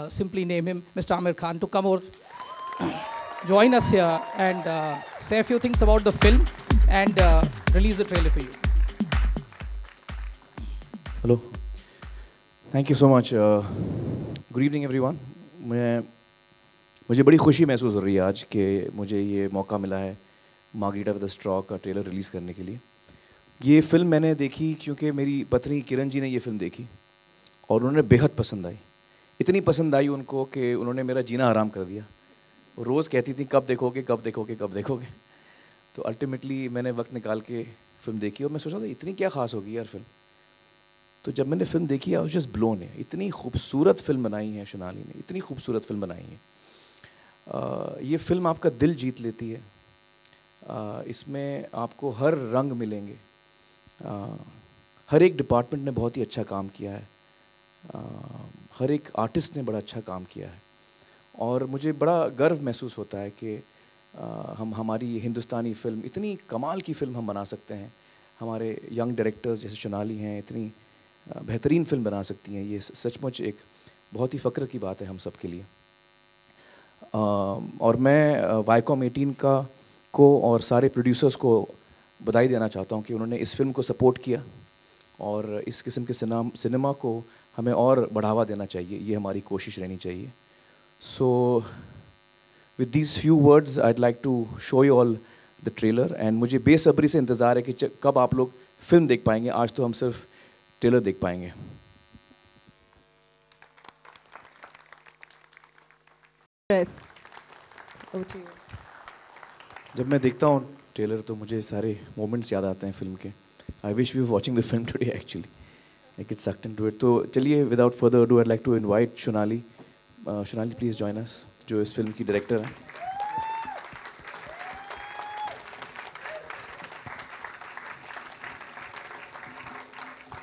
simply name him, Mr. Amir Khan, to come over, join us here and say a few things about the film and release the trailer for you. Hello. Thank you so much. Good evening, everyone. मुझे बड़ी खुशी महसूस हो रही है आज कि मुझे ये मौका मिला है मार्गरीटा विद अ स्ट्रॉ का ट्रेलर रिलीज़ करने के लिए। ये फ़िल्म मैंने देखी क्योंकि मेरी पत्नी किरण जी ने ये फ़िल्म देखी और उन्होंने बेहद पसंद आई। इतनी पसंद आई उनको कि उन्होंने मेरा जीना हराम कर दिया। वो रोज़ कहती थी कब देखोगे कब देखोगे कब देखोगे। तो अल्टीमेटली मैंने वक्त निकाल के फ़िल्म देखी और मैं सोचा था इतनी क्या ख़ास होगी यार फ़िल्म। तो जब मैंने फ़िल्म देखी आई वाज जस्ट ब्लोन है। इतनी खूबसूरत फ़िल्म बनाई है सोनाली ने, इतनी खूबसूरत फ़िल्म बनाई है। ये फ़िल्म आपका दिल जीत लेती है। इसमें आपको हर रंग मिलेंगे। हर एक डिपार्टमेंट ने बहुत ही अच्छा काम किया है। हर एक आर्टिस्ट ने बड़ा अच्छा काम किया है और मुझे बड़ा गर्व महसूस होता है कि हम हमारी हिंदुस्तानी फ़िल्म, इतनी कमाल की फ़िल्म हम बना सकते हैं। हमारे यंग डायरेक्टर्स जैसे सोनाली हैं इतनी बेहतरीन फ़िल्म बना सकती हैं। ये सचमुच एक बहुत ही फ़ख्र की बात है हम सब के लिए। और मैं वाईकॉम 18 को और सारे प्रोड्यूसर्स को बधाई देना चाहता हूँ कि उन्होंने इस फिल्म को सपोर्ट किया और इस किस्म के सिनेमा को हमें और बढ़ावा देना चाहिए। ये हमारी कोशिश रहनी चाहिए। So with these few words I'd like to show you all the trailer and मुझे बेसब्री से इंतज़ार है कि कब आप लोग फिल्म देख पाएंगे। आज तो हम सिर्फ ट्रेलर देख पाएंगे। जब मैं देखता हूँ ट्रेलर तो मुझे सारे मोमेंट्स याद आते हैं फिल्म के। I wish we were watching the film today actually. I get sucked into it. तो चलिए without further ado I'd like to invite Sonali. Sonali please join us, जो इस फिल्म की डायरेक्टर हैं।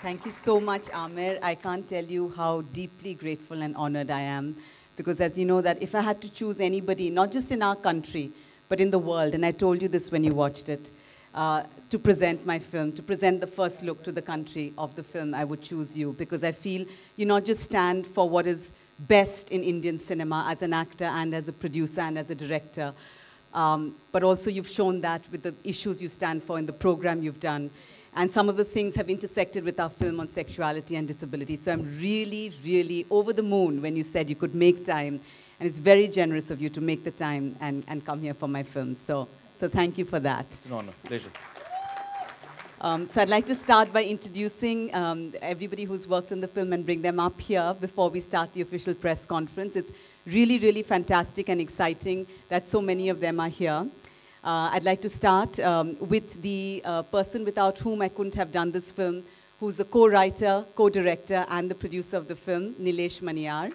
Thank you so much, Amir. I can't tell you how deeply grateful and honored I am. Because as you know, that if I had to choose anybody, not just in our country, but in the world, and I told you this when you watched it, to present my film, to present the first look to the country of the film, I would choose you. Because I feel you not just stand for what is best in Indian cinema as an actor and as a producer and as a director, but also you've shown that with the issues you stand for in the program you've done. And some of the things have intersected with our film on sexuality and disability. So I'm really, really over the moon when you said you could make time. And it's very generous of you to make the time and come here for my film. So thank you for that. It's an honor. Pleasure. So I'd like to start by introducing everybody who's worked on the film and bring them up here before we start the official press conference. It's really, really fantastic and exciting that so many of them are here. I'd like to start with the person without whom I couldn't have done this film, who's the co-writer, co-director, and the producer of the film, Nilesh Maniyar.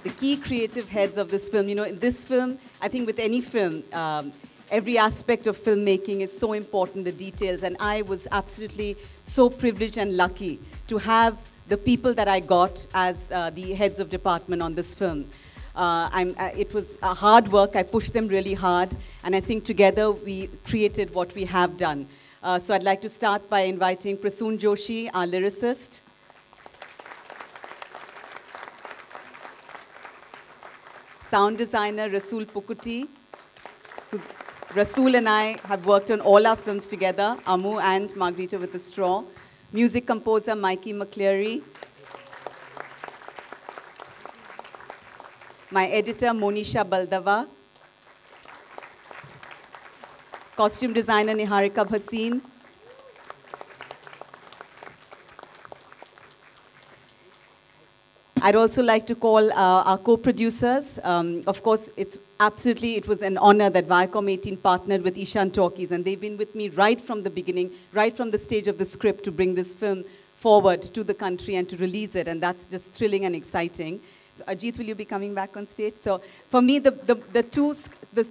The key creative heads of this film. You know, in this film, I think with any film, every aspect of filmmaking is so important, the details, and I was absolutely so privileged and lucky to have the people that I got as the heads of department on this film. It was hard work. I pushed them really hard, and I think together we created what we have done. So I'd like to start by inviting Prasoon Joshi, our lyricist. Sound designer Rasool Pukuti, Rasool and I have worked on all our films together, Amu and Margherita with a Straw. Music composer Mikey McCleary. My editor Monisha Baldava. Costume designer Niharika Bhasin. I'd also like to call our co-producers. Of course, it was an honor that Viacom 18 partnered with Ishan Talkies, and they've been with me right from the beginning, right from the stage of the script to bring this film forward to the country and to release it, and that's just thrilling and exciting. So Ajit, will you be coming back on stage? So for me, the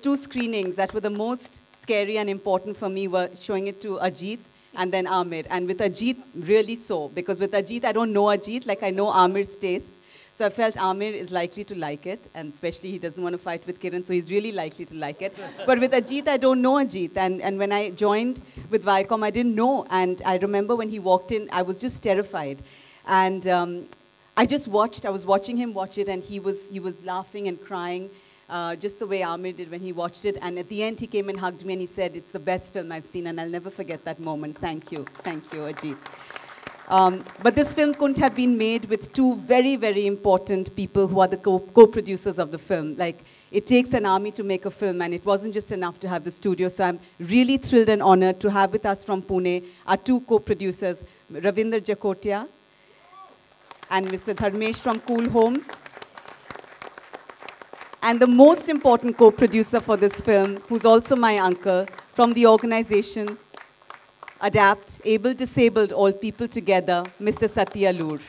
two screenings that were the most scary and important for me were showing it to Ajit and then Amir. And with Ajit, really so, because with Ajit, I don't know Ajit like I know Amir's taste. So I felt Amir is likely to like it, and especially he doesn't want to fight with Kiran, so he's really likely to like it. But with Ajit, I don't know Ajit. And when I joined with Viacom, I didn't know. And I remember when he walked in, I was just terrified. And I just watched, I was watching him watch it, and he was laughing and crying, just the way Amir did when he watched it. And at the end, he came and hugged me, and he said, "It's the best film I've seen," and I'll never forget that moment. Thank you, Ajit. But this film couldn't have been made with two very, very important people who are the co-producers of the film. Like, it takes an army to make a film, and it wasn't just enough to have the studio. So I'm really thrilled and honored to have with us from Pune our two co-producers, Ravinder Jakotia and Mr. Dharmesh from Cool Homes. And the most important co-producer for this film, who's also my uncle, from the organization Adapt, Able Disabled All People Together, Mr. Satya Loor.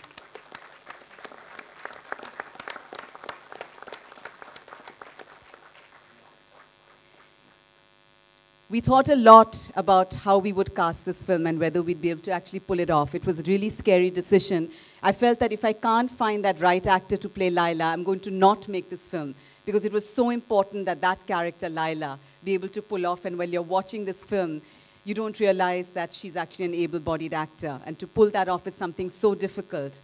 We thought a lot about how we would cast this film and whether we'd be able to actually pull it off. It was a really scary decision. I felt that if I can't find that right actor to play Laila, I'm going to not make this film, because it was so important that that character, Laila, be able to pull off. And while you're watching this film, you don't realize that she's actually an able-bodied actor. And to pull that off is something so difficult.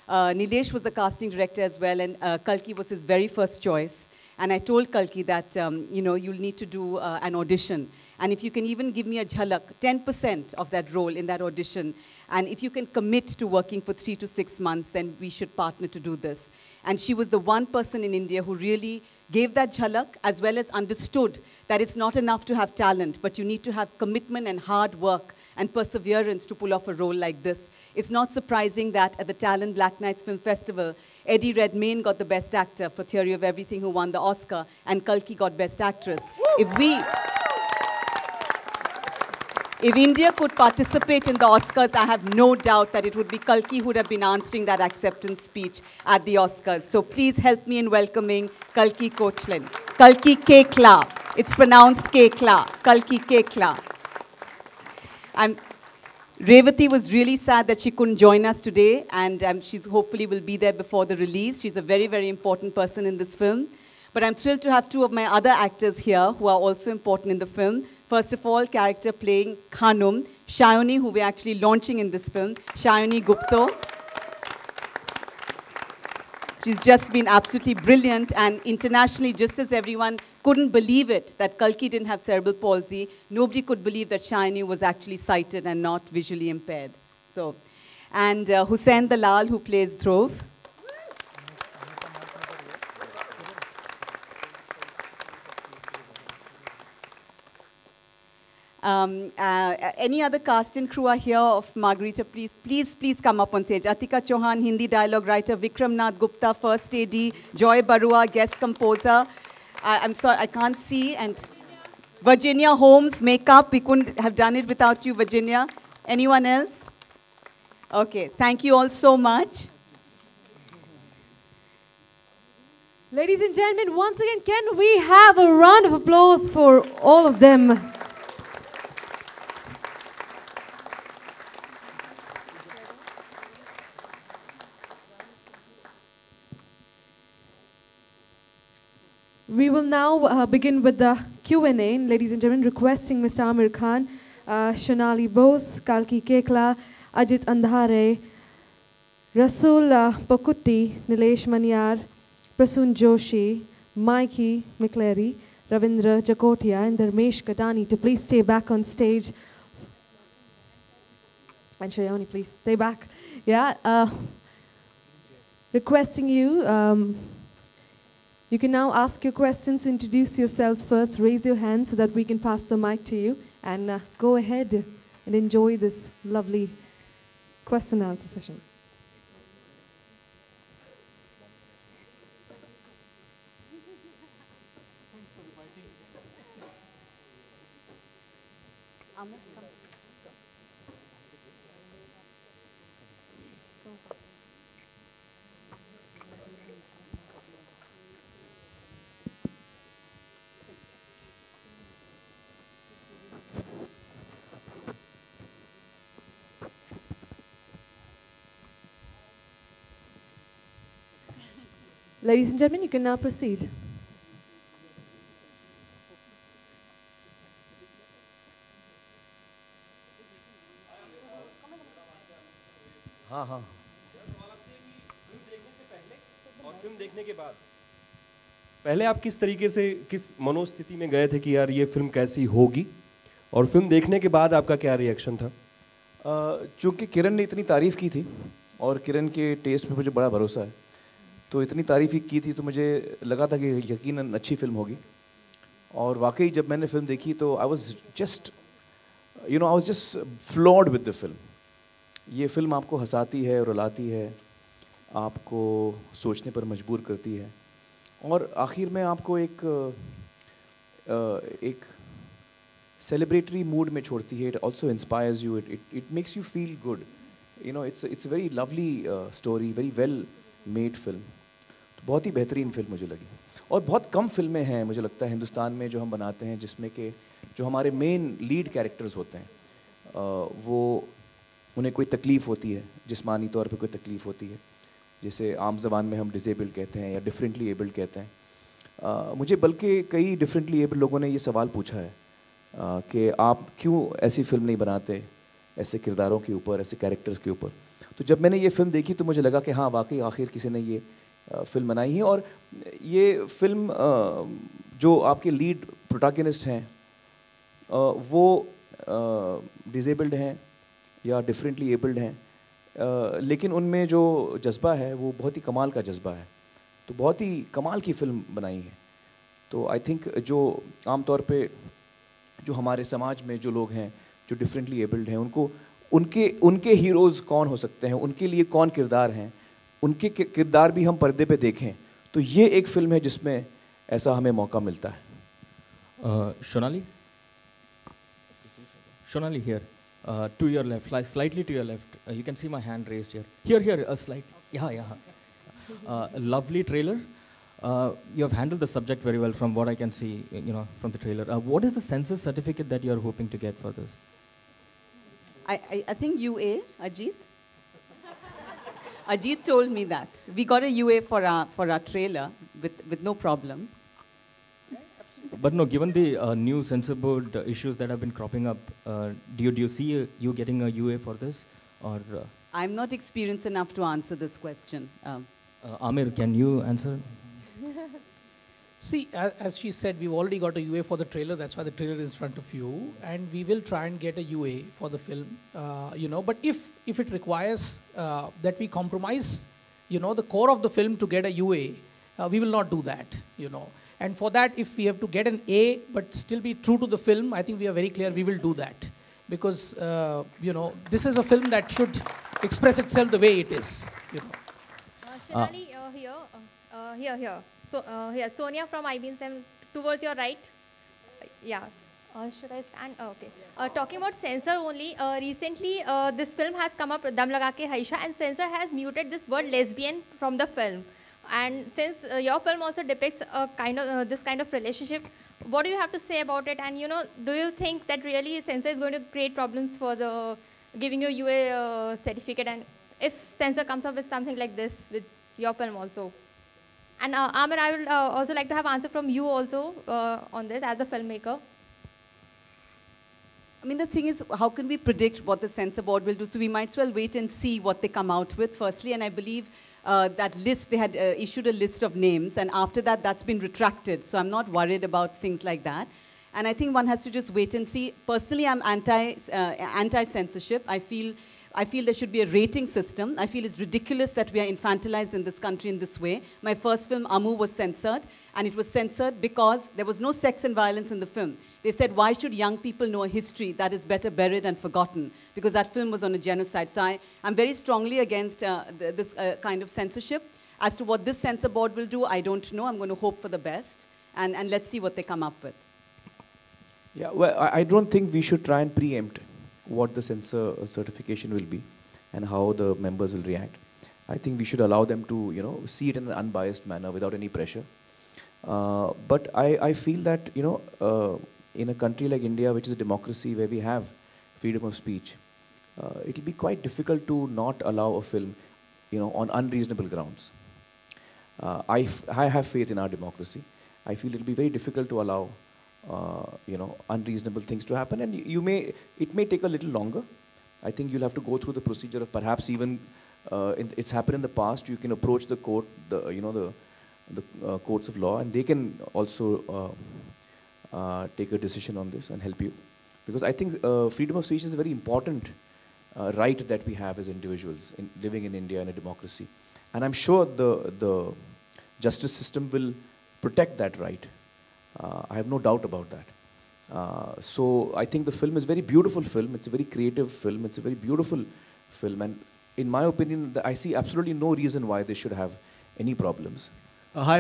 Nilesh was the casting director as well, and Kalki was his very first choice. And I told Kalki that, you'll need to do an audition. And if you can even give me a jhalak, 10% of that role in that audition, and if you can commit to working for 3 to 6 months, then we should partner to do this. And she was the one person in India who really gave that jhalak, as well as understood that it's not enough to have talent, but you need to have commitment and hard work and perseverance to pull off a role like this. It's not surprising that at the Talent Black Nights Film Festival, Eddie Redmayne got the Best Actor for Theory of Everything, who won the Oscar, and Kalki got Best Actress. If India could participate in the Oscars, I have no doubt that it would be Kalki who would have been answering that acceptance speech at the Oscars. So please help me in welcoming Kalki Koechlin. Kalki Koechlin. It's pronounced Koechlin. Kalki Koechlin. Revati was really sad that she couldn't join us today, and she's hopefully will be there before the release. She's a very, very important person in this film. But I'm thrilled to have two of my other actors here who are also important in the film. First of all, character playing Khanum, Shayoni, who we're actually launching in this film, Shayoni Gupta. She's just been absolutely brilliant, and internationally, just as everyone couldn't believe it that Kalki didn't have cerebral palsy, nobody could believe that Shayoni was actually sighted and not visually impaired. And Hussain Dalal, who plays Dhruv. Any other cast and crew are here of Margarita, please come up on stage. Atika Chauhan, Hindi dialogue writer, Vikram Nath Gupta, first AD, Joy Barua, guest composer. I'm sorry, I can't see. And Virginia Holmes, makeup. We couldn't have done it without you, Virginia. Anyone else? Okay, thank you all so much. Ladies and gentlemen, once again, can we have a round of applause for all of them? We will now begin with the Q&A. Ladies and gentlemen, requesting Mr. Aamir Khan, Shonali Bose, Kalki Koechlin, Ajit Andhare, Rasul Pokutti, Nilesh Manyar, Prasoon Joshi, Mikey McCleary, Ravindra Jakotia, and Dharmesh Kadani to please stay back on stage. And Shayoni, please stay back. Yeah. Requesting you. You can now ask your questions, introduce yourselves first, raise your hand so that we can pass the mic to you, and go ahead and enjoy this lovely question and answer session. Ladies and gentlemen, you can now proceed. हाँ हाँ और film देखने के बाद पहले आप किस तरीके से, किस मनोस्थिति में गए थे कि यार ये फिल्म कैसी होगी, और फिल्म देखने के बाद आपका क्या रिएक्शन था? चूँकि किरण ने इतनी तारीफ़ की थी और किरण के टेस्ट पे मुझे बड़ा भरोसा है, तो इतनी तारीफ़ ही की थी तो मुझे लगा था कि यकीनन अच्छी फिल्म होगी। और वाकई जब मैंने फिल्म देखी तो I was just flowered with the film. ये फिल्म आपको हंसाती है, रुलाती है, आपको सोचने पर मजबूर करती है, और आखिर में आपको एक सेलिब्रेटरी मूड में छोड़ती है। It also inspires you, it makes you feel good. It's very lovely story, very well made film. तो बहुत ही बेहतरीन फिल्म मुझे लगी। और बहुत कम फिल्में हैं मुझे लगता है हिंदुस्तान में जो हम बनाते हैं जिसमें कि जो हमारे मेन लीड कैरेक्टर्स होते हैं वो उन्हें कोई तकलीफ़ होती है, जिस्मानी तौर पे कोई तकलीफ़ होती है, जैसे आम ज़बान में हम डिसेबल्ड कहते हैं या डिफरेंटली एबल्ड कहते हैं। मुझे बल्कि कई डिफरेंटली एबल्ड लोगों ने ये सवाल पूछा है कि आप क्यों ऐसी फ़िल्म नहीं बनाते ऐसे किरदारों के ऊपर, ऐसे कैरेक्टर्स के ऊपर। तो जब मैंने ये फ़िल्म देखी तो मुझे लगा कि हाँ वाकई आखिर किसी ने ये फ़िल्म बनाई है। और ये फ़िल्म जो आपके लीड प्रोटैगनिस्ट हैं वो डिसेबल्ड हैं या डिफरेंटली एबल्ड हैं, लेकिन उनमें जो जज्बा है वो बहुत ही कमाल का जज्बा है। तो बहुत ही कमाल की फ़िल्म बनाई है। तो आई थिंक जो आमतौर पे जो हमारे समाज में जो लोग हैं जो डिफरेंटली एबल्ड हैं, उनको उनके हीरोज़ कौन हो सकते हैं, उनके लिए कौन किरदार हैं, उनके किरदार भी हम पर्दे पे देखें, तो ये एक फ़िल्म है जिसमें ऐसा हमें मौका मिलता है। Shonali here, to your left, slightly to your left. You can see my hand raised here. Here, slightly. Yeah. Lovely trailer. You have handled the subject very well from what I can see, from the trailer. What is the census certificate that you are hoping to get for this? I think UA, Ajit. Ajit told me that. We got a UA for our trailer with no problem. But no, given the new censor board issues that have been cropping up, do you see you getting a UA for this? Or I'm not experienced enough to answer this question. Amir, can you answer? See, as she said, we've already got a UA for the trailer. That's why the trailer is in front of you. And we will try and get a UA for the film, But if it requires that we compromise, the core of the film to get a UA, we will not do that, And for that, if we have to get an A but still be true to the film, I think we are very clear we will do that. Because, this is a film that should express itself the way it is, Shonali, here. So, here, Sonia from IBN7, towards your right. Yeah. Should I stand? Oh, okay. Talking about censor only, recently this film has come up, Dam Laga Ke Haisha, and censor has muted this word lesbian from the film. And since your film also depicts a this kind of relationship, what do you have to say about it? And do you think that really censor is going to create problems for the giving you UA certificate? And if censor comes up with something like this with your film also? And Amir, I would also like to have answer from you also on this as a filmmaker. I mean, the thing is, how can we predict what the censor board will do? So we might as well wait and see what they come out with, firstly. And I believe that list, they had issued a list of names, and after that, that's been retracted. So I'm not worried about things like that. And I think one has to just wait and see. Personally, I'm anti-censorship. I feel there should be a rating system. I feel it's ridiculous that we are infantilized in this country in this way. My first film, Amu, was censored, and it was censored because there was no sex and violence in the film. They said, why should young people know a history that is better buried and forgotten? Because that film was on a genocide. So I'm very strongly against this kind of censorship. As to what this censor board will do, I don't know. I'm going to hope for the best, and let's see what they come up with. Yeah, well, I don't think we should try and preempt what the censor certification will be and how the members will react. I think we should allow them to, see it in an unbiased manner without any pressure. But I feel that, in a country like India, which is a democracy where we have freedom of speech, it will be quite difficult to not allow a film, on unreasonable grounds. I have faith in our democracy. I feel it'll be very difficult to allow, unreasonable things to happen, and it may take a little longer. I think you'll have to go through the procedure of perhaps even, it's happened in the past. You can approach the court, the courts of law, and they can also take a decision on this and help you, because I think freedom of speech is a very important right that we have as individuals living in India in a democracy, and I'm sure the justice system will protect that right. I have no doubt about that. So I think the film is a very beautiful film. It's a very creative film. It's a very beautiful film, and in my opinion, I see absolutely no reason why they should have any problems. Hi,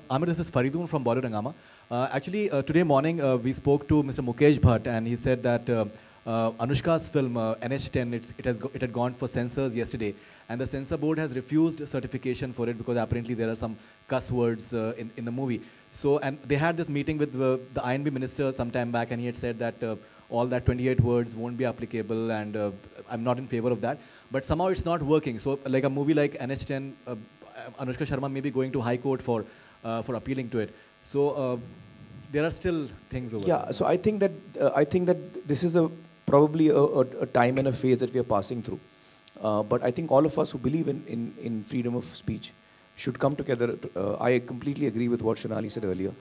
Amir. This is Faridun from Bollywood Hungama. Actually, today morning we spoke to Mr. Mukesh Bhatt, and he said that Anushka's film NH10 it had gone for censors yesterday, and the censor board has refused certification for it because apparently there are some cuss words in the movie. So, and they had this meeting with the INB minister some time back, and he had said that all that 28 words won't be applicable, and I'm not in favor of that. But somehow it's not working. So, like a movie like NH10, Anushka Sharma may be going to High Court for appealing to it. So there are still things over. Yeah. So I think that this is probably a time and a phase that we are passing through. But I think all of us who believe in freedom of speech should come together. I completely agree with what Shonali said earlier.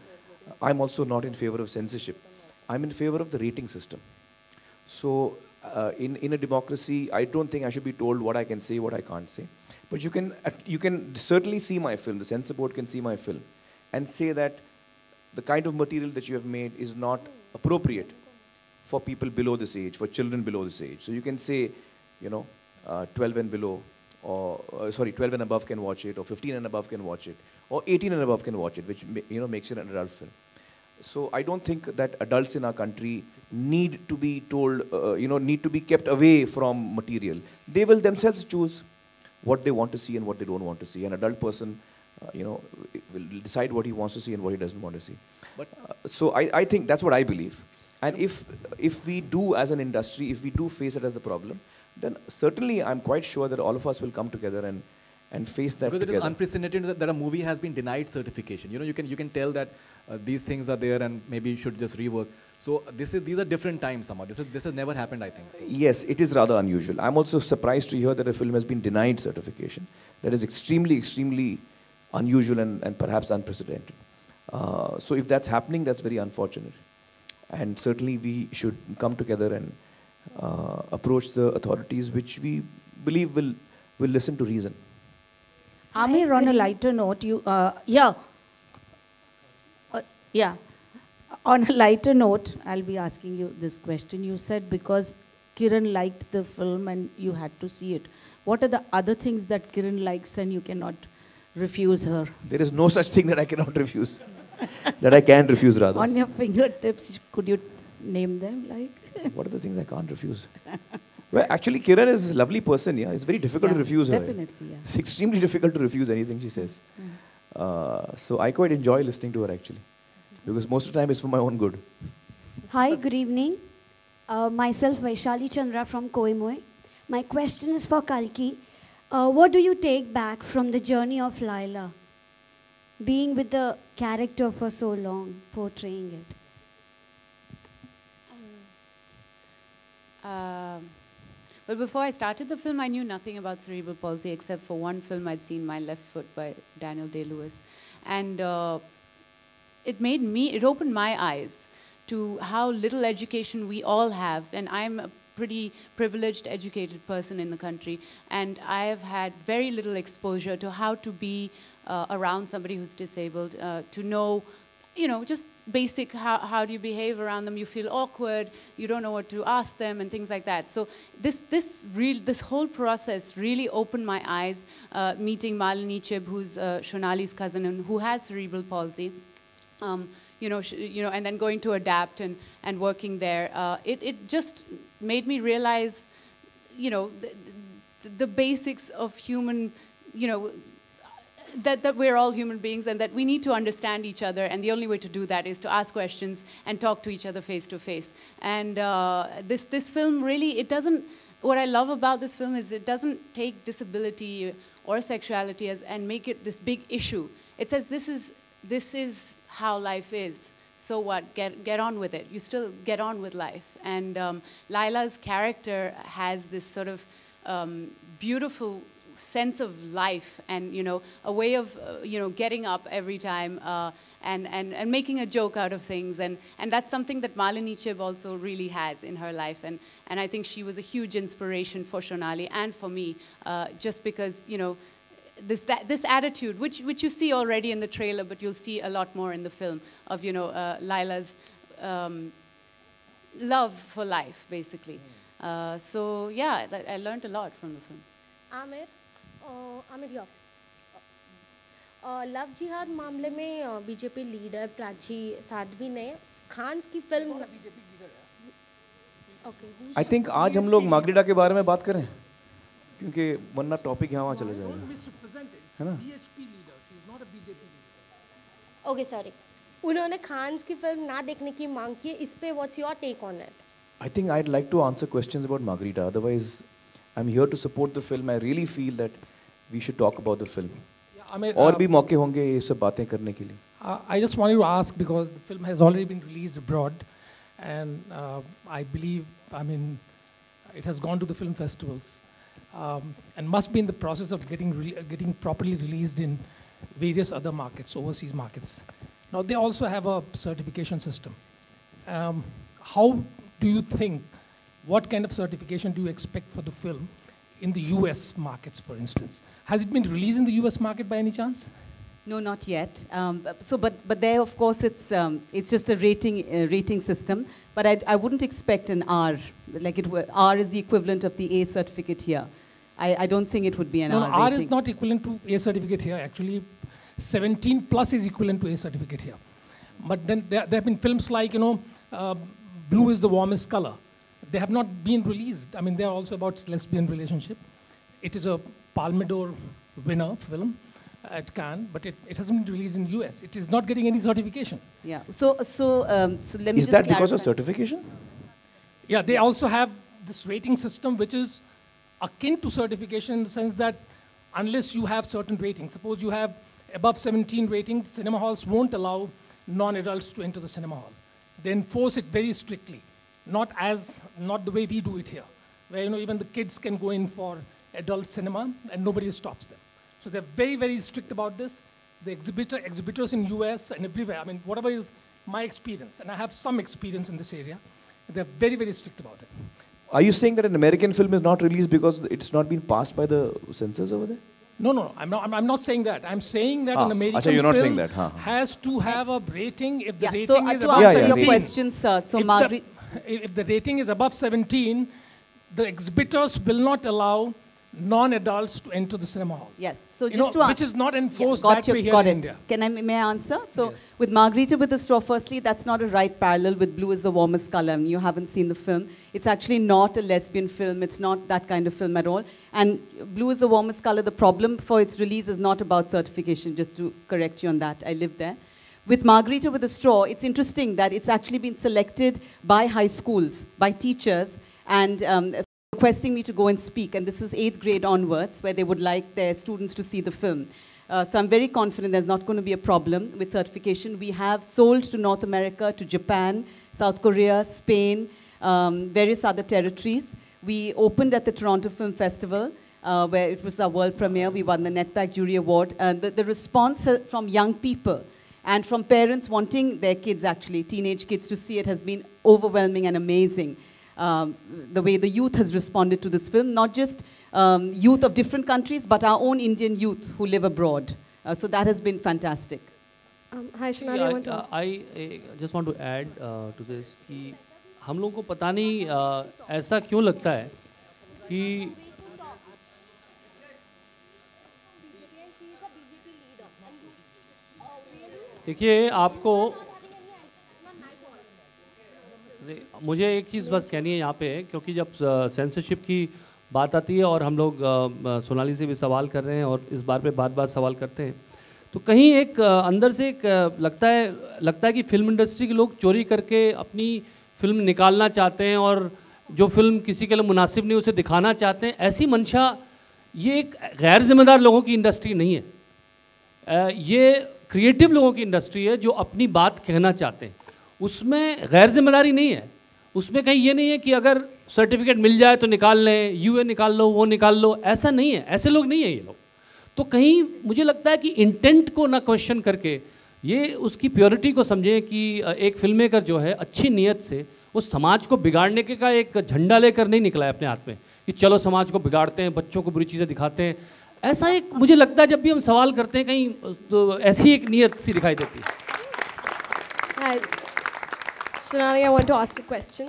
I'm also not in favor of censorship. I'm in favor of the rating system. So in a democracy, I don't think I should be told what I can say, what I can't say. But you can certainly see my film. The censor board can see my film and say that the kind of material that you have made is not appropriate for people below this age, for children below this age. So you can say, 12 and below, or 12 and above can watch it, or 15 and above can watch it, or 18 and above can watch it, which makes it an adult film. So I don't think that adults in our country need to be told, need to be kept away from material. They will themselves choose what they want to see and what they don't want to see. An adult person, will decide what he wants to see and what he doesn't want to see. But so I think that's what I believe. And if we do, as an industry, if we do face it as a problem, then certainly I'm quite sure that all of us will come together and face that because together. It is unprecedented that a movie has been denied certification. You can tell that these things are there and maybe you should just rework. So these are different times somehow. This has never happened, I think. So. Yes, it is rather unusual. I'm also surprised to hear that a film has been denied certification. That is extremely, extremely unusual and perhaps unprecedented. So if that's happening, that's very unfortunate. And certainly we should come together and approach the authorities, which we believe will listen to reason. Amir, on a lighter note, on a lighter note, I'll be asking you this question. You said because Kiran liked the film and you had to see it. What are the other things that Kiran likes and you cannot refuse her? There is no such thing that I cannot refuse. That I can refuse, rather. On your fingertips, could you name them? What are the things I can't refuse? Well, actually, Kiran is a lovely person. Yeah, it's very difficult to refuse her. Definitely, yeah. It's extremely difficult to refuse anything she says. So I quite enjoy listening to her, actually, because most of the time it's for my own good. Hi, good evening. Myself, Vaishali Chandra from Koimoi. My question is for Kalki. What do you take back from the journey of Laila? Being with the character for so long, portraying it. Well, before I started the film, I knew nothing about cerebral palsy except for one film I'd seen, My Left Foot by Daniel Day-Lewis. And it opened my eyes to how little education we all have. And I'm a pretty privileged, educated person in the country. And I have had very little exposure to how to be around somebody who's disabled, to know, just basic how do you behave around them. You feel awkward, you don't know what to ask them, and things like that. So this whole process really opened my eyes, meeting Malini Chib, who's Shonali's cousin and who has cerebral palsy. And then going to ADAPT and working there. It just made me realize, the basics of human, that we're all human beings and that we need to understand each other, and the only way to do that is to ask questions and talk to each other face to face. And this film really, what I love about this film is it doesn't take disability or sexuality and make it this big issue. It says this is how life is. So what? Get on with it. You still get on with life. And Laila's character has this sort of beautiful sense of life, and a way of getting up every time and making a joke out of things, and that's something that Malini Chib also really has in her life, and I think she was a huge inspiration for Shonali and for me, just because this attitude, which you see already in the trailer, but you'll see a lot more in the film, of Laila's love for life, basically. So yeah, I learned a lot from the film. Aamir love जिहाद मामले में BJP leader Prachi Sadhvi ने खान की film I think आज हम लोग margarita के बारे में बात करें, क्योंकि वरना टॉपिक यहाँ चले जाएगा, है ना? ओके सॉरी, उन्होंने खान की फिल्म ना देखने की मांग की है, इस पे what's your take on it? I think I'd like to answer questions about Margarita. Otherwise, I'm here to support the film. I really feel that we should talk about the film. और भी मौके होंगे ये सब बातें करने के लिए. I just wanted to ask, because the film has already been released abroad, and I believe, it has gone to the film festivals, and must be in the process of getting properly released in various other markets, overseas markets. Now they also have a certification system. How do you think, what kind of certification do you expect for the film in the US markets, for instance? Has it been released in the US market by any chance? No, not yet. But there, of course, it's just a rating system. But I wouldn't expect an R. R is the equivalent of the A certificate here. I don't think it would be an R rating. R is not equivalent to A certificate here. Actually, 17 plus is equivalent to A certificate here. But then there have been films like, Blue is the Warmest Color. They have not been released. They are also about lesbian relationship. It is a Palme d'Or winner film at Cannes, but it hasn't been released in US. It is not getting any certification. Yeah. So let me just clarify. Is that because of certification? Yeah, they also have this rating system, which is akin to certification in the sense that unless you have certain ratings, suppose you have above 17 rating, cinema halls won't allow non-adults to enter the cinema hall. They enforce it very strictly, not the way we do it here, where even the kids can go in for adult cinema and nobody stops them. So they're very, very strict about this. The exhibitors in US and everywhere, whatever is my experience, and I have some experience in this area, they're very, very strict about it. Are you saying that an American film is not released because it's not been passed by the censors over there? No, I'm not saying that. I'm saying that an American you're not film saying that. has to have a rating. If the rating so is to above answer 17, your question, sir, so if the rating is above 17, the exhibitors will not allow non-adults to enter the cinema hall. Yes, so just to which is not enforced that way here in India. May I answer? So yes. With Margarita with the Straw, firstly, that's not a right parallel with Blue is the Warmest Color. You haven't seen the film. It's actually not a lesbian film. It's not that kind of film at all. And Blue is the Warmest Color, the problem for its release is not about certification, just to correct you on that. I live there. With Margarita with the Straw, it's interesting that it's actually been selected by high schools, by teachers, and requesting me to go and speak, and this is 8th grade onwards, where they would like their students to see the film. So I'm very confident there's not going to be a problem with certification. We have sold to North America, to Japan, South Korea, Spain, various other territories. We opened at the Toronto Film Festival, where it was our world premiere. We won the NetPack Jury Award. The response from young people and from parents wanting their kids, actually, teenage kids, to see it has been overwhelming and amazing. The way the youth has responded to this film, not just youth of different countries, but our own Indian youth who live abroad. So that has been fantastic. Hi, Shonali, I just want to add to this कि हम लोगों को पता नहीं ऐसा क्यों लगता है कि देखिए आपको मुझे एक चीज़ बस कहनी है यहाँ पे, क्योंकि जब सेंसरशिप की बात आती है और हम लोग सोनाली से भी सवाल कर रहे हैं और इस बार पे बार सवाल करते हैं, तो कहीं एक अंदर से एक लगता है कि फिल्म इंडस्ट्री के लोग चोरी करके अपनी फिल्म निकालना चाहते हैं और जो फिल्म किसी के लिए मुनासिब नहीं उसे दिखाना चाहते हैं। ऐसी मंशा ये एक गैर जिम्मेदार लोगों की इंडस्ट्री नहीं है, ये क्रिएटिव लोगों की इंडस्ट्री है जो अपनी बात कहना चाहते हैं। उसमें गैर जिम्मेदारी नहीं है, उसमें कहीं ये नहीं है कि अगर सर्टिफिकेट मिल जाए तो निकाल लें, यूए निकाल लो, वो निकाल लो, ऐसा नहीं है, ऐसे लोग नहीं हैं ये लोग। तो कहीं मुझे लगता है कि इंटेंट को ना क्वेश्चन करके ये उसकी प्योरिटी को समझें कि एक फिल्म मेकर जो है अच्छी नीयत से वो समाज को बिगाड़ने के का एक झंडा लेकर नहीं निकला है अपने हाथ में कि चलो समाज को बिगाड़ते हैं, बच्चों को बुरी चीज़ें दिखाते हैं। ऐसा एक मुझे लगता है जब भी हम सवाल करते हैं कहीं तो ऐसी एक नीयत सी दिखाई देती है। Hi. Sonali, I want to ask a question.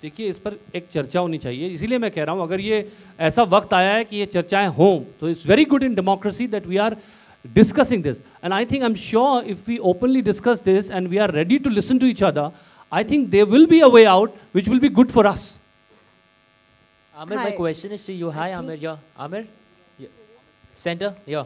देखिए, इस पर एक चर्चा होनी चाहिए, इसीलिए मैं कह रहा हूँ अगर ये ऐसा वक्त आया है कि ये चर्चाएं हों तो it's very good in democracy that we are discussing this, and I think I'm sure if we openly discuss this and we are ready to listen to each other, I think there will be a way out which will be good for us. Amir, my question is to you. Hi, Amir. Yeah, Amir. Yeah. Center. Yeah.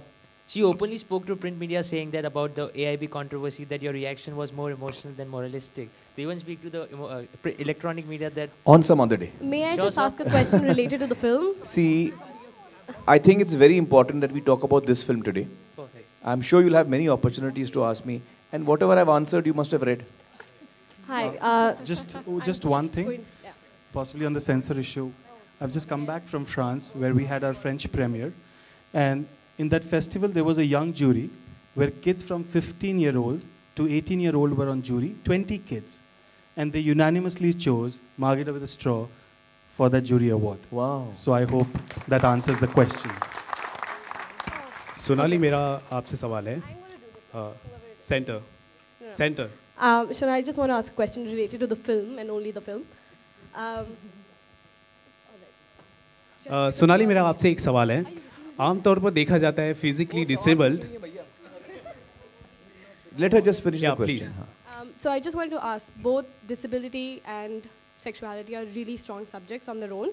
She openly spoke to print media saying that about the AIB controversy, that your reaction was more emotional than moralistic. They even speak to the electronic media that... On some other day. May I just ask a question related to the film? See, I think it's very important that we talk about this film today. Perfect. I'm sure you'll have many opportunities to ask me, and whatever I've answered, you must have read. Hi. Just one thing, possibly on the censor issue. I've just come back from France, where we had our French premiere, and in that festival there was a young jury, where kids from 15-year-old to 18-year-old were on jury, 20 kids, and they unanimously chose Margarita with a Straw for that jury award. Wow. So I hope that answers the question. Sonali, मेरा आपसे सवाल है. Center. Center. Shana, I just want to ask a question related to the film and only the film. Sonali, मेरा आपसे एक सवाल है. आमतौर पर देखा जाता है physically disabled. Let her just finish the question. So I just wanted to ask, both disability and sexuality are really strong subjects on their own.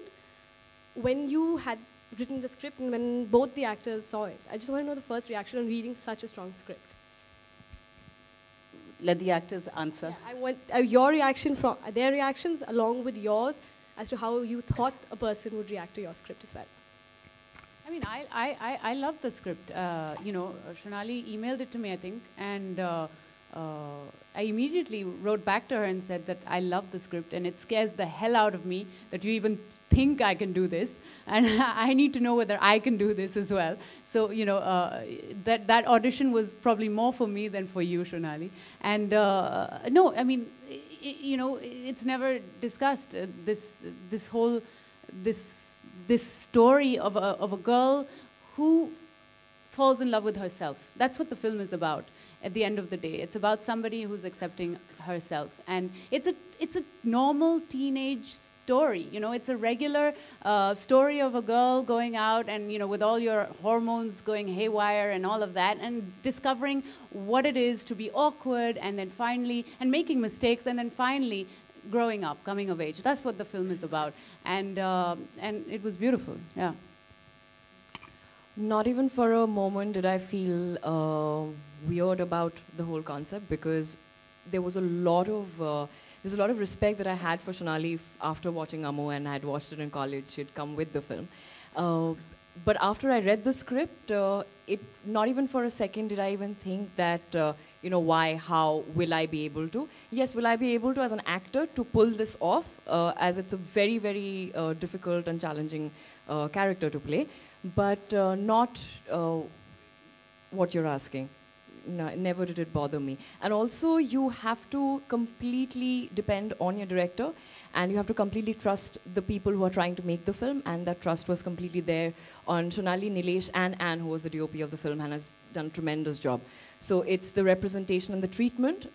When you had written the script and when both the actors saw it, I just want to know the first reaction on reading such a strong script. Let the actors answer. Yeah, I want your reaction from their reactions along with yours as to how you thought a person would react to your script as well. I mean, I love the script. You know, Shonali emailed it to me, I think, and I immediately wrote back to her and said that I love the script and it scares the hell out of me that you even think I can do this, and I need to know whether I can do this as well. So, you know, that audition was probably more for me than for you, Shonali. And no, I mean, you know, it's never discussed. This whole story of a girl who falls in love with herself. That's what the film is about. At the end of the day, it's about somebody who's accepting herself, and it's a normal teenage story. You know, it's a regular story of a girl going out and, you know, with all your hormones going haywire and all of that, and discovering what it is to be awkward, and then finally making mistakes, and then finally growing up, coming of age. That's what the film is about, and it was beautiful. Yeah. Not even for a moment did I feel weird about the whole concept, because there was a lot of there's a lot of respect that I had for Shonali after watching Amo, and I had watched it in college. She had come with the film. But after I read the script, not even for a second did I even think that, you know, why, how, will I be able to? Yes, will I be able to as an actor to pull this off, as it's a very, very difficult and challenging character to play, but not what you're asking. No, never did it bother me. And also, you have to completely depend on your director, and you have to completely trust the people who are trying to make the film, and that trust was completely there on Shonali, Nilesh, and Anne, who was the DOP of the film and has done a tremendous job. So it's the representation and the treatment,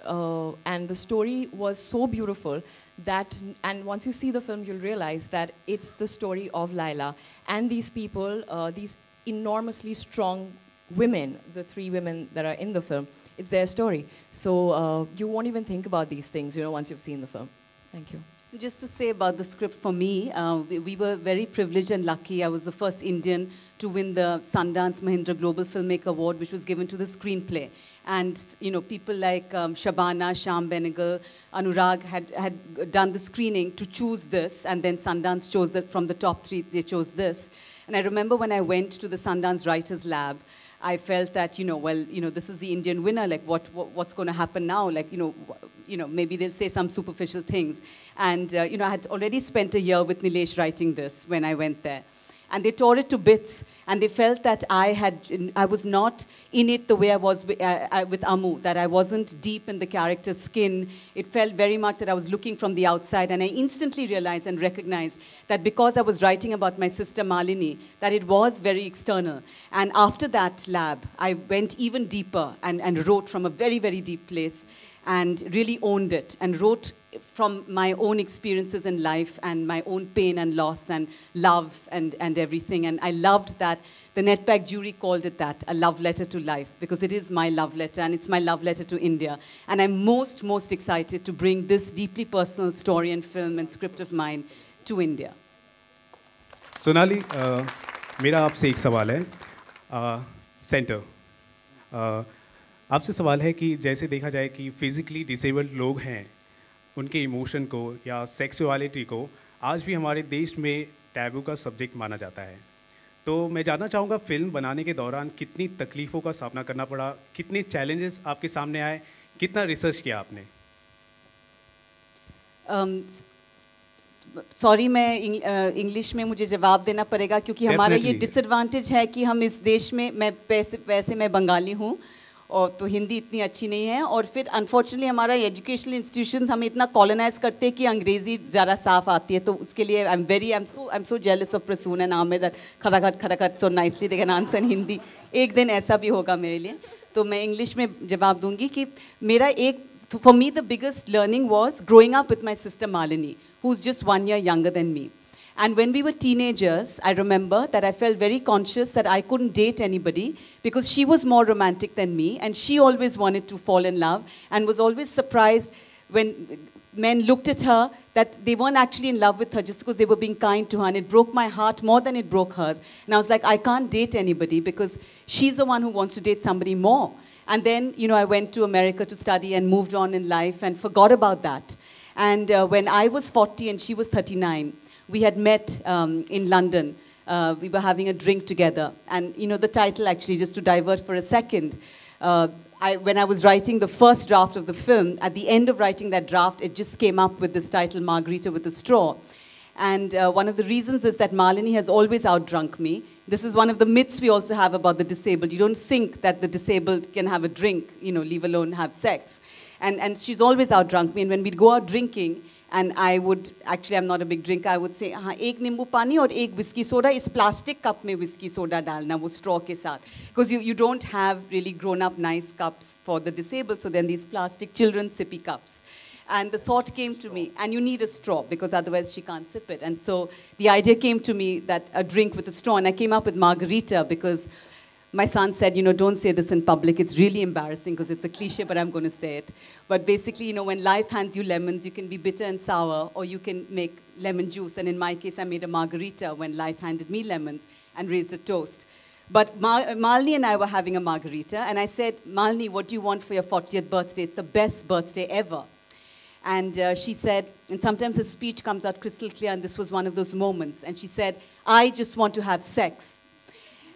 and the story was so beautiful that, and once you see the film, you'll realize that it's the story of Laila and these people, these enormously strong women, the three women that are in the film. It's their story. So you won't even think about these things, you know, once you've seen the film. Thank you. Just to say about the script for me, we were very privileged and lucky. I was the first Indian to win the Sundance Mahindra Global Filmmaker Award, which was given to the screenplay. And people like Shabana, Shyam Benegal, Anurag had done the screening to choose this, and then Sundance chose that from the top 3, they chose this. And I remember when I went to the Sundance Writers Lab, I felt that, this is the Indian winner, like what's going to happen now? Like, maybe they'll say some superficial things. And, I had already spent a year with Nilesh writing this when I went there. And they tore it to bits, and they felt that I was not in it the way I was with Amu, that I wasn't deep in the character's skin. It felt very much that I was looking from the outside, and I instantly realized and recognized that because I was writing about my sister Malini, that it was very external. And after that lab, I went even deeper and wrote from a very, very deep place and really owned it and wrote from my own experiences in life and my own pain and loss and love and everything. And I loved that the NETPAC jury called it that, a love letter to life, because it is my love letter and it's my love letter to India. And I'm most excited to bring this deeply personal story and film and script of mine to India. Sonali, मेरा आपसे एक सवाल है, centre, आपसे सवाल है कि जैसे देखा जाए कि फिजिकली डिसेबल्ड लोग हैं, उनके इमोशन को या सेक्सुअलिटी को आज भी हमारे देश में टैबू का सब्जेक्ट माना जाता है। तो मैं जानना चाहूँगा फिल्म बनाने के दौरान कितनी तकलीफ़ों का सामना करना पड़ा, कितने चैलेंजेस आपके सामने आए, कितना रिसर्च किया आपने? सॉरी, मैं इंग्लिश में मुझे जवाब देना पड़ेगा क्योंकि हमारा ये डिसएडवांटेज है कि हम इस देश में, वैसे मैं बंगाली हूँ और तो हिंदी इतनी अच्छी नहीं है, और फिर अनफॉर्चुनेटली हमारा एजुकेशनल इंस्टीट्यूशंस हमें इतना कॉलोनाइज करते हैं कि अंग्रेज़ी ज़्यादा साफ आती है, तो उसके लिए I am so jealous of Prasoon and Aamir that खटाखट so nicely they can answer in Hindi. एक दिन ऐसा भी होगा मेरे लिए, तो मैं इंग्लिश में जवाब दूंगी कि मेरा for me the biggest learning was growing up with my sister Malini, who's just 1 year younger than me. And when we were teenagers, I remember that I felt very conscious that I couldn't date anybody because she was more romantic than me, and she always wanted to fall in love and was always surprised when men looked at her that they weren't actually in love with her just because they were being kind to her, and it broke my heart more than it broke hers. And I was like, I can't date anybody because she's the one who wants to date somebody more. And then, I went to America to study and moved on in life and forgot about that. And when I was 40 and she was 39, we had met in London. We were having a drink together. And, the title actually, just to divert for a second, when I was writing the first draft of the film, at the end of writing that draft, it just came up with this title, Margarita with a Straw. And one of the reasons is that Malini has always outdrunk me. This is one of the myths we also have about the disabled. You don't think that the disabled can have a drink, leave alone have sex. And she's always outdrunk me. And when we'd go out drinking, and I would, actually I'm not a big drinker, I would say, हाँ एक नींबू पानी और एक whiskey soda, इस plastic cup में whiskey soda डालना वो straw के साथ. Because you don't have really grown up nice cups for the disabled, so then these plastic children's sippy cups. And the thought came to me, and you need a straw because otherwise she can't sip it. And so the idea came to me that a drink with a straw, and I came up with Margarita because my son said, don't say this in public. It's really embarrassing because it's a cliche, but I'm going to say it. But basically, when life hands you lemons, you can be bitter and sour, or you can make lemon juice. And in my case, I made a margarita when life handed me lemons and raised a toast. But Malini and I were having a margarita, and I said, Malini, what do you want for your 40th birthday? It's the best birthday ever. And she said, and sometimes her speech comes out crystal clear, and this was one of those moments. And she said, I just want to have sex.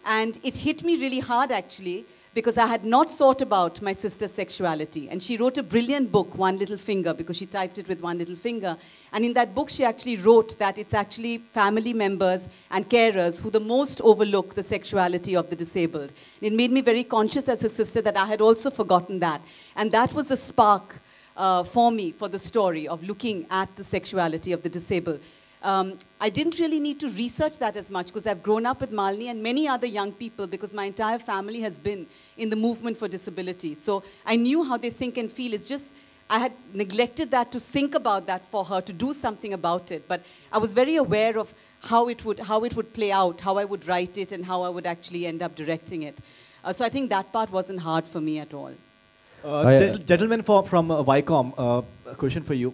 And it hit me really hard, actually, because I had not thought about my sister's sexuality. And she wrote a brilliant book, One Little Finger, because she typed it with one little finger. And in that book, she actually wrote that it's actually family members and carers who the most overlook the sexuality of the disabled. It made me very conscious as a sister that I had also forgotten that. And that was the spark for me, for the story of looking at the sexuality of the disabled. I didn't really need to research that as much because I've grown up with Malini and many other young people because my entire family has been in the movement for disability. So I knew how they think and feel. It's just I had neglected that to think about that for her, to do something about it. But I was very aware of how it would play out, how I would write it, and how I would actually end up directing it. So I think that part wasn't hard for me at all. Gentleman from Vicom, a question for you.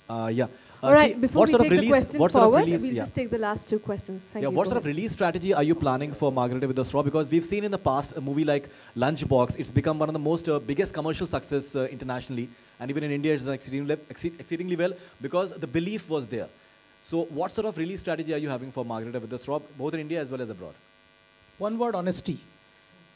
Yeah. All right, see, before what we sort of take the release- question what sort of forward, release- we'll yeah. just take the last two questions. Thank you. What Go sort of ahead. release strategy are you planning for Margarita with the Straw? Because we've seen in the past a movie like Lunchbox. It's become one of the most biggest commercial success internationally, and even in India, it's done exceedingly well because the belief was there. So, what sort of release strategy are you having for Margarita with the Straw, both in India as well as abroad? One word: honesty.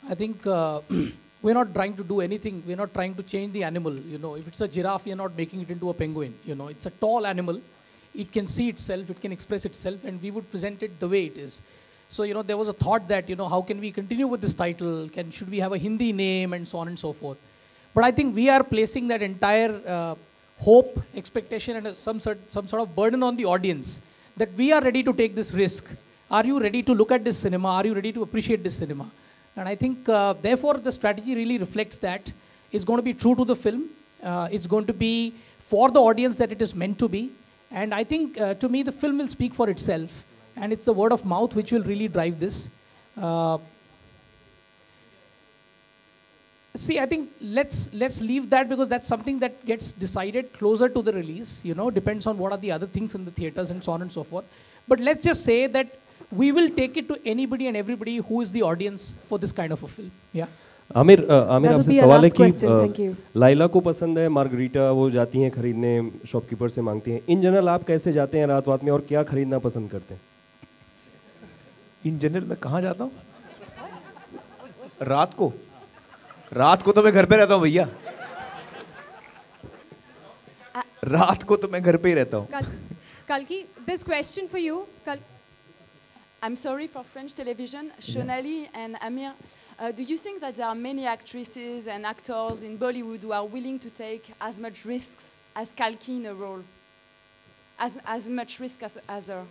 I think we're not trying to do anything. We're not trying to change the animal. You know, if it's a giraffe, we're not making it into a penguin. You know, it's a tall animal. It can see itself, it can express itself, and we would present it the way it is. So, you know, there was a thought that, you know, how can we continue with this title? Should we have a Hindi name and so on and so forth? But I think we are placing that entire hope, expectation, and some sort of burden on the audience that we are ready to take this risk. Are you ready to look at this cinema? Are you ready to appreciate this cinema? And I think, therefore, the strategy really reflects that. It's going to be true to the film. It's going to be for the audience that it is meant to be. And I think, to me, the film will speak for itself. And it's the word of mouth which will really drive this. See, I think let's leave that, because that's something that gets decided closer to the release. You know, depends on what are the other things in the theaters and so on and so forth. But let's just say that we will take it to anybody and everybody who is the audience for this kind of a film. Yeah. Aamir आपसे सवाल है कि लाइला को पसंद है margarita, वो जाती हैं खरीदने, शॉपकीपर से मांगती हैं. इन जनरल आप कैसे जाते हैं रात में और क्या खरीदना पसंद करते हैं? इन जनरल मैं कहाँ जाता हूँ? रात को तो मैं घर पे रहता हूँ भैया. रात को तो मैं घर पे ही रहता हूँ. Kalki, this question for you. I'm sorry, for French television, Shonali and Amir, do you think that there are many actresses and actors in Bollywood who are willing to take as much risks as Kalki in a role? As much risk as her?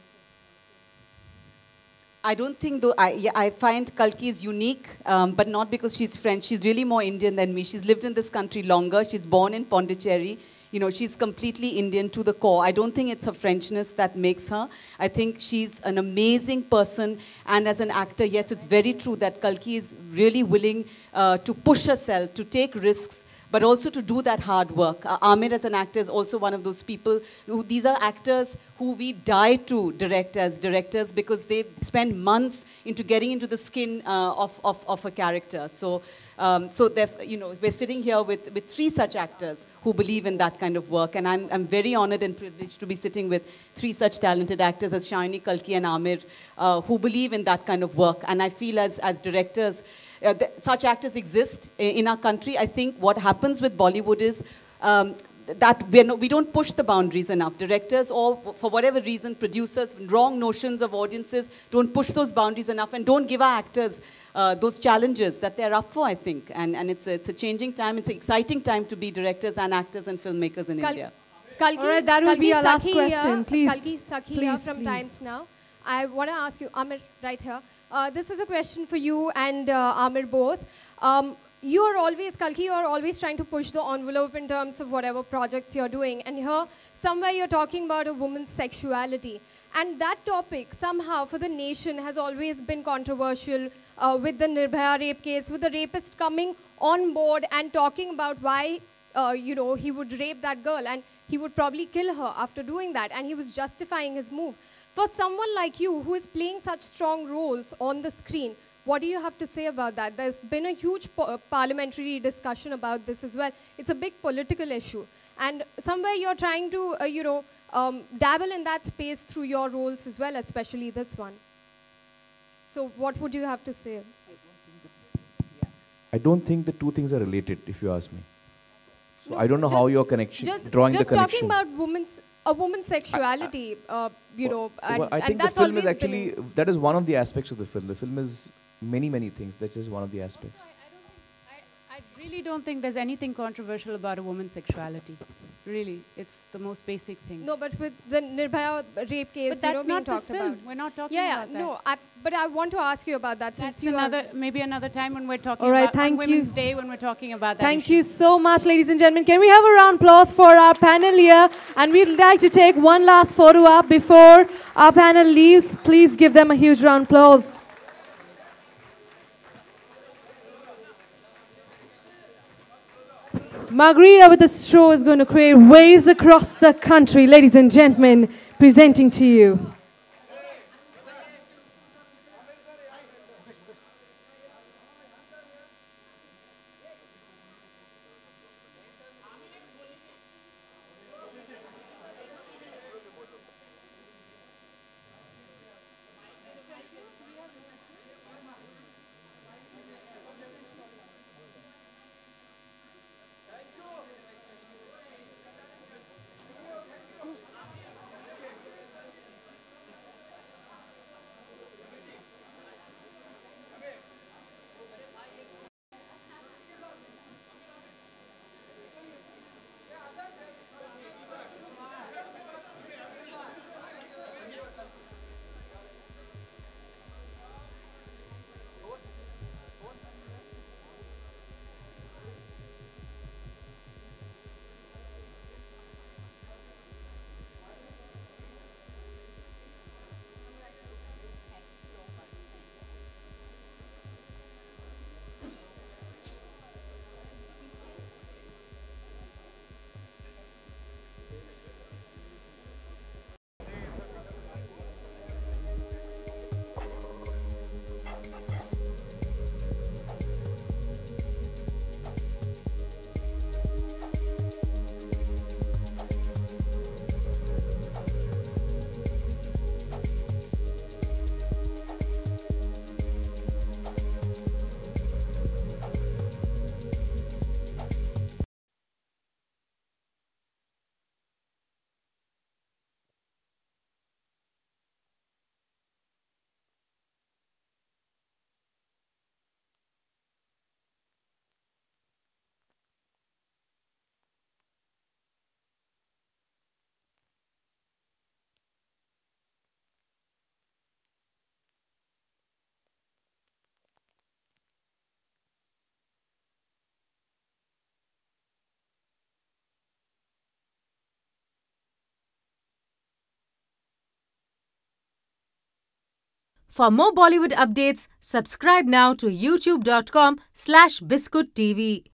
I don't think, though, I find Kalki is unique, but not because she's French. She's really more Indian than me. She's lived in this country longer. She's born in Pondicherry. You know, she's completely Indian to the core. I don't think it's her Frenchness that makes her. I think she's an amazing person. And as an actor, yes, it's very true that Kalki is really willing to push herself, to take risks, but also to do that hard work. Amir as an actor is also one of those people these are actors who we die to direct as directors, because they spend months into getting into the skin of a character. So, you know, we're sitting here with three such actors who believe in that kind of work, and I'm very honored and privileged to be sitting with three such talented actors as Shiny, Kalki, and Amir, who believe in that kind of work. And I feel as directors, such actors exist in our country. I think what happens with Bollywood is that we don't push the boundaries enough. Directors, or for whatever reason, producers, wrong notions of audiences, don't push those boundaries enough and don't give our actors those challenges that they're up for, I think. And it's a changing time. It's an exciting time to be directors and actors and filmmakers in India. Kalki, all right, that will be our last question. Please. Kalki Sakhi from Times Now. I want to ask you, Amir, right here. This is a question for you and Amir both. You are always, Kalki, you are always trying to push the envelope in terms of whatever projects you're doing. And here, somewhere you're talking about a woman's sexuality. And that topic, somehow, for the nation has always been controversial with the Nirbhaya rape case, with the rapist coming on board and talking about why, you know, he would rape that girl and he would probably kill her after doing that. And he was justifying his move. For someone like you, who is playing such strong roles on the screen, what do you have to say about that? There's been a huge parliamentary discussion about this as well. It's a big political issue. And somewhere you're trying to, you know, dabble in that space through your roles as well, especially this one. So what would you have to say? I don't think the two things are related, if you ask me. So I don't know how your connection, drawing the connection. Just talking about a woman's sexuality, you know, well, I think the film is actually, that is one of the aspects of the film. The film is many, many things. That's just one of the aspects. I really don't think there's anything controversial about a woman's sexuality. Really, it's the most basic thing. No, but with the Nirbhaya rape case, but that's you know, not this film. We're not talking about that. No, but I want to ask you about that. That's maybe another time when we're talking about on Women's Day, when we're talking about that. Thank you so much, ladies and gentlemen. Can we have a round of applause for our panel here? And we'd like to take one last photo up before our panel leaves. Please give them a huge round of applause. Margarita with the straw is going to create waves across the country. Ladies and gentlemen, presenting to you. For more Bollywood updates, subscribe now to youtube.com/biscuittv.